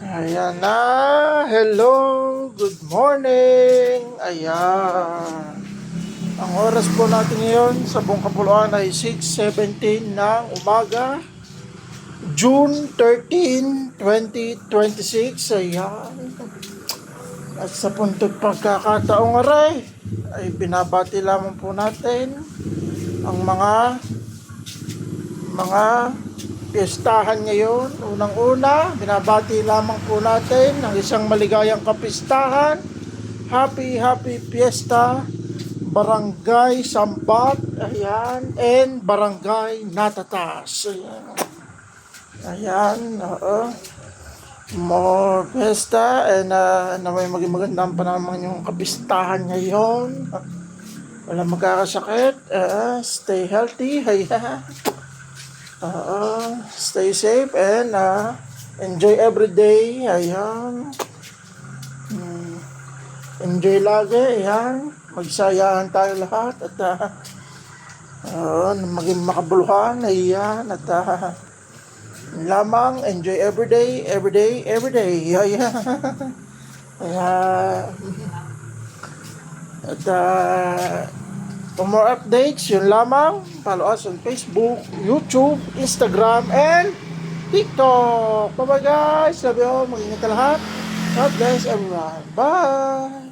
Ayan na. Hello. Good morning. Ayan. Ang oras po natin ngayon sa buong kapuluan ay 6:17 ng umaga. June 13, 2026. Ayan. At sa puntod pagkakataong aray ay binabati lamang po natin ang mga piestahan ngayon. Unang-una, binabati lamang po natin ang isang maligayang kapistahan. Happy Fiesta, Barangay Sambat, ayan, and Barangay Natatas. Ayan, more fiesta, and na may maging magandang pa naman yung kapistahan ngayon. Wala magkakasakit, stay healthy, ayan. Stay safe and enjoy every day. Ayan. Enjoy lagi. Ayan. Magsayahan tayo lahat at maging makabuluhan. Ayan. At lamang enjoy every day. Ayan. Ayan. At for more updates, yun lamang. Follow us on Facebook, YouTube, Instagram, and TikTok. Bye-bye guys. Love you all. Mag-ingat ka lahat. God bless everyone. Bye.